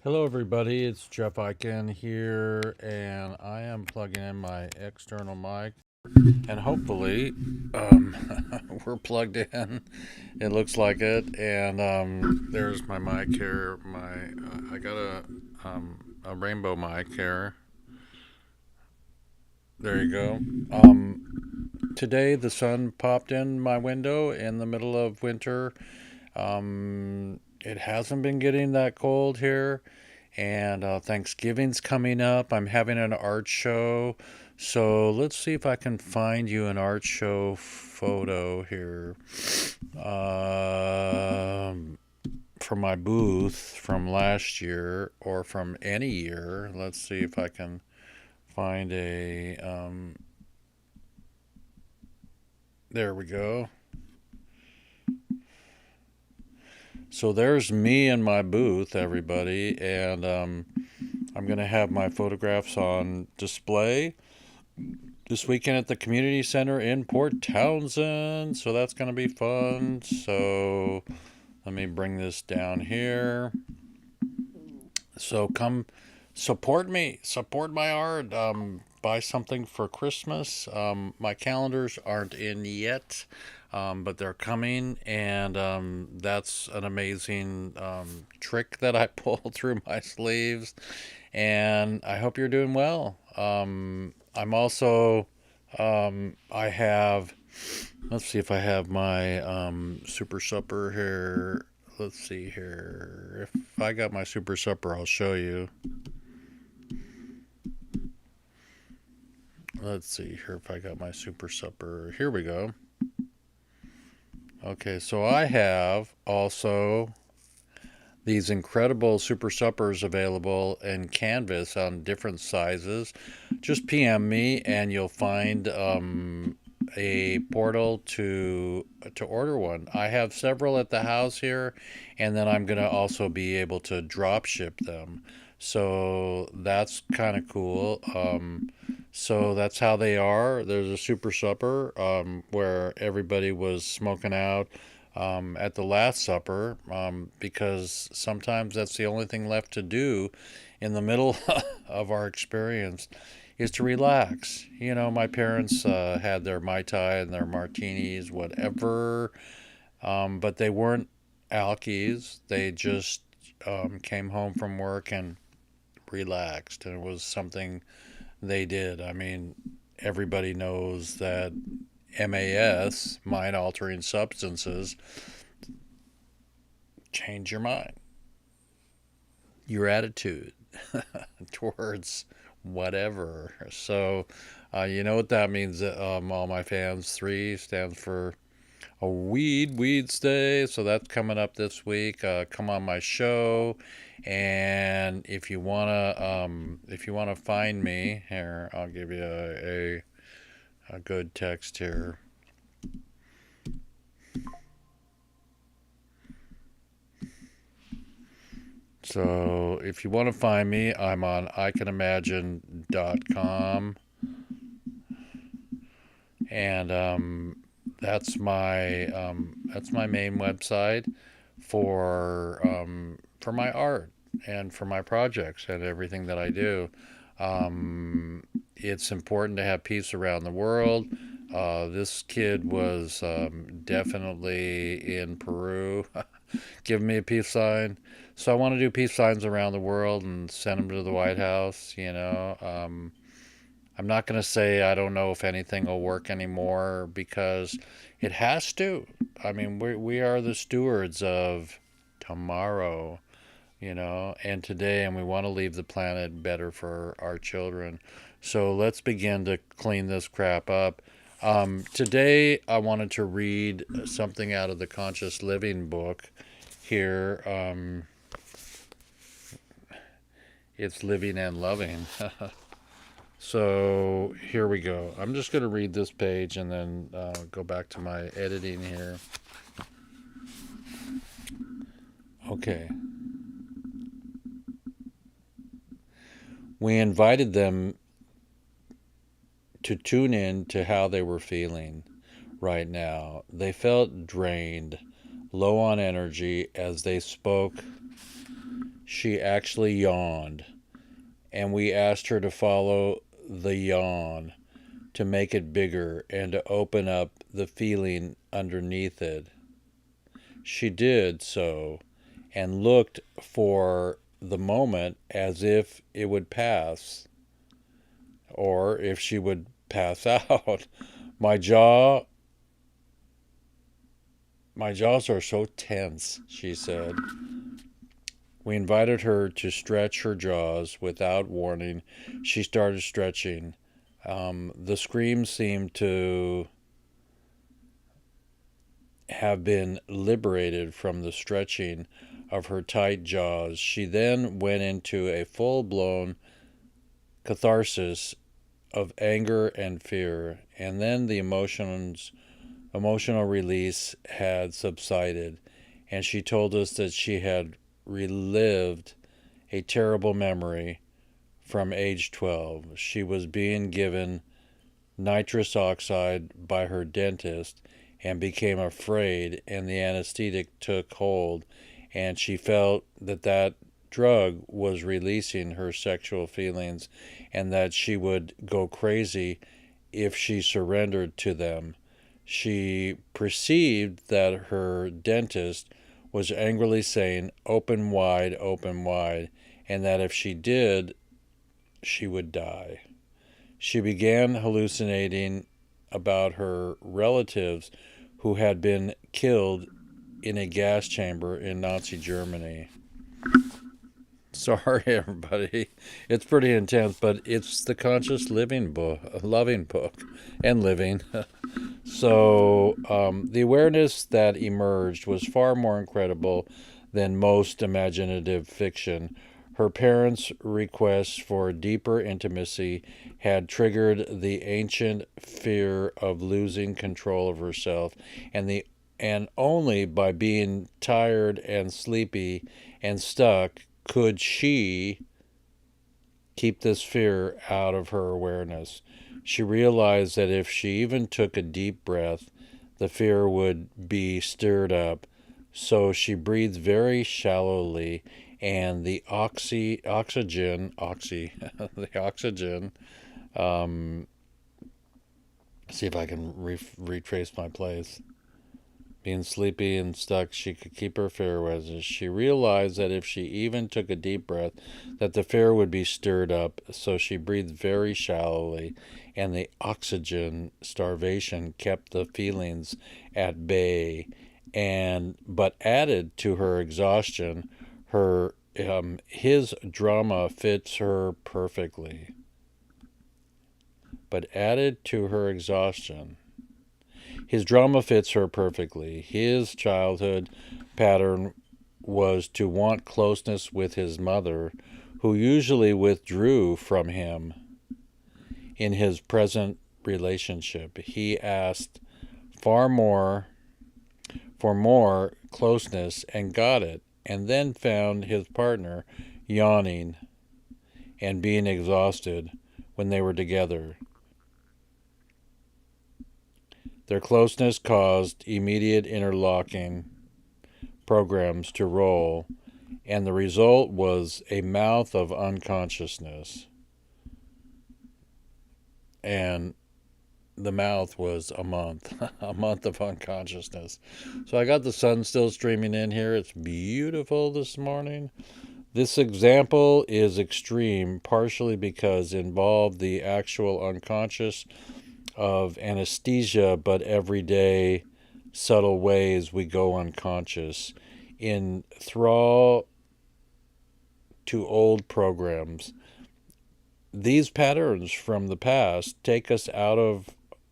Hello, everybody. It's Jeff Eichen here, and I am plugging in my external mic, and hopefully, we're plugged in. It looks like it, and there's my mic here. I got a rainbow mic here. There you go. Today the sun popped in my window in the middle of winter. It hasn't been getting that cold here, and Thanksgiving's coming up. I'm having an art show, so let's see if I can find you an art show photo here from my booth from last year or from any year. Let's see if I can find a. There we go. So there's me in my booth, everybody, and I'm going to have my photographs on display this weekend at the community center in Port Townsend. So that's going to be fun. So let me bring this down here. So come support me, support my art. Buy something for Christmas. My calendars aren't in yet, but they're coming, and that's an amazing trick that I pulled through my sleeves. And I hope you're doing well. I'm also, I have, let's see if I have my super supper here. Let's see here. If I got my super supper, I'll show you. Let's see here if I got my super supper. Here we go. Okay, so I have also these incredible super suppers available in canvas on different sizes. Just PM me and you'll find a portal to order one. I have several at the house here, and then I'm gonna also be able to drop ship them. So that's kind of cool. So that's how they are. There's a super supper where everybody was smoking out at the Last Supper because sometimes that's the only thing left to do in the middle of our experience is to relax. You know, my parents had their Mai Tai and their martinis, whatever, but they weren't alkies. They just came home from work and relaxed, and it was something they did. I mean, everybody knows that MAS, mind altering substances, change your mind, your attitude towards whatever. So, you know what that means, all my fans. 3 stands for a weed stay. So that's coming up this week. Come on my show, and if you wanna find me here, I'll give you a good text here. So if you want to find me, I'm on icanimagine.com, and that's my main website for my art and for my projects and everything that I do. It's important to have peace around the world. This kid was definitely in Peru giving me a peace sign. So I want to do peace signs around the world and send them to the White House. I'm not going to say I don't know if anything will work anymore because it has to. I mean, we are the stewards of tomorrow, and today, and we want to leave the planet better for our children. So let's begin to clean this crap up. Today, I wanted to read something out of the Conscious Living book here. It's Living and Loving. So here we go. I'm just going to read this page and then go back to my editing here. Okay. We invited them to tune in to how they were feeling right now. They felt drained, low on energy as they spoke, she actually yawned, and we asked her to follow the yawn, to make it bigger and to open up the feeling underneath it. She did so and looked for the moment as if it would pass or if she would pass out. My jaw my jaws are so tense, she said. We invited her to stretch her jaws. Without warning, she started stretching. The scream seemed to have been liberated from the stretching of her tight jaws. She then went into a full blown catharsis of anger and fear, and then the emotional release had subsided, and she told us that she had relived a terrible memory from age 12. She was being given nitrous oxide by her dentist and became afraid, and the anesthetic took hold, and she felt that that drug was releasing her sexual feelings and that she would go crazy if she surrendered to them. She perceived that her dentist was angrily saying, open wide, and that if she did, she would die. She began hallucinating about her relatives who had been killed in a gas chamber in Nazi Germany. Sorry, everybody. It's pretty intense, but it's the conscious living book, loving book, and living. So the awareness that emerged was far more incredible than most imaginative fiction. Her parents' requests for deeper intimacy had triggered the ancient fear of losing control of herself, and only by being tired and sleepy and stuck could she keep this fear out of her awareness. She realized that if she even took a deep breath, the fear would be stirred up. So she breathed very shallowly, and the the oxygen. Um, See if I can retrace my place. Being sleepy and stuck, she could keep her fear away. She realized that if she even took a deep breath, that the fear would be stirred up. So she breathed very shallowly, and the oxygen starvation kept the feelings at bay. And but added to her exhaustion, her his drama fits her perfectly. But added to her exhaustion. His drama fits her perfectly. His childhood pattern was to want closeness with his mother, who usually withdrew from him in his present relationship. He asked far more for more closeness and got it, and then found his partner yawning and being exhausted when they were together. Their closeness caused immediate interlocking programs to roll, and the result was a mouth of unconsciousness. And the mouth was a month, a month of unconsciousness. So I got the sun still streaming in here. It's beautiful this morning. This example is extreme, partially because it involved the actual unconscious of anesthesia, but every day, subtle ways we go unconscious in thrall to old programs. These patterns from the past take us out of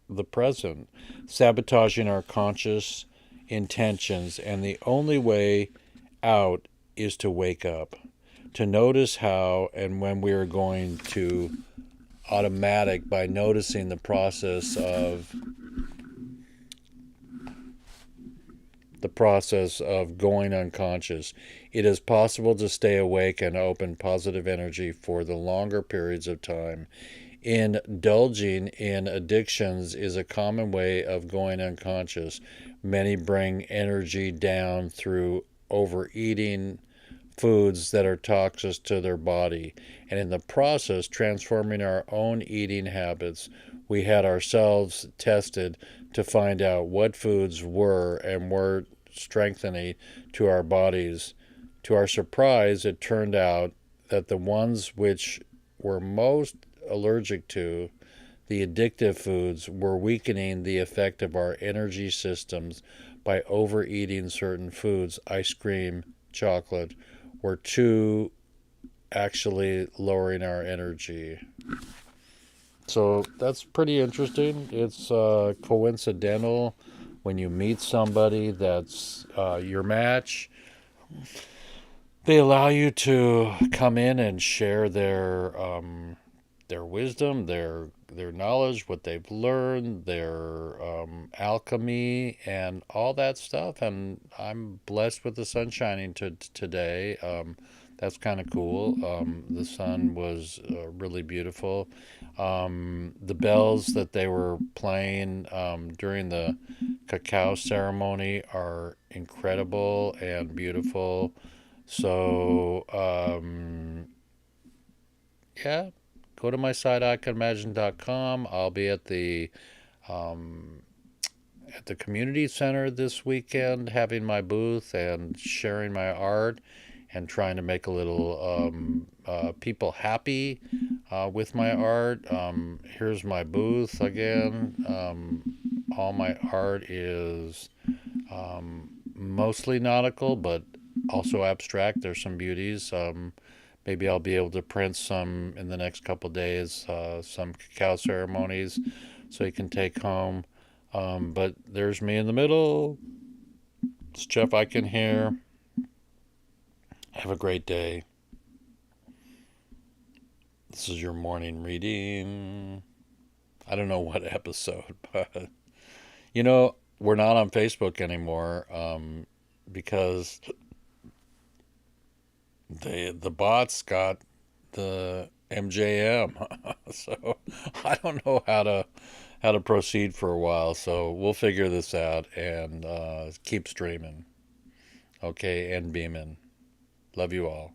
the present, sabotaging our conscious intentions, and the only way out is to wake up, to notice how and when we are going to automatic by noticing the process of going unconscious. It is possible to stay awake and open positive energy for the longer periods of time. Indulging in addictions is a common way of going unconscious. Many bring energy down through overeating, foods that are toxic to their body. And in the process, transforming our own eating habits, we had ourselves tested to find out what foods were and were strengthening to our bodies. To our surprise, it turned out that the ones which were most allergic to, the addictive foods, were weakening the effect of our energy systems by overeating certain foods. Ice cream, chocolate, were two actually lowering our energy. So that's pretty interesting. It's coincidental when you meet somebody that's your match. They allow you to come in and share their wisdom, their knowledge, what they've learned, their alchemy, and all that stuff. And I'm blessed with the sun shining today. That's kind of cool. The sun was really beautiful. The bells that they were playing during the cacao ceremony are incredible and beautiful. So, yeah, go to my site, iconimagine.com. I'll be um, at the community center this weekend, having my booth and sharing my art and trying to make a little people happy with my art. Here's my booth again. All my art is mostly nautical, but also abstract. There's some beauties. Maybe I'll be able to print some in the next couple days, some cacao ceremonies, so you can take home. But there's me in the middle. It's Jeff Eichen here. Have a great day. This is your morning reading. I don't know what episode, but we're not on Facebook anymore because the bots got the MJM, so I don't know how to proceed for a while. So we'll figure this out and keep streaming. Okay, and beaming. Love you all.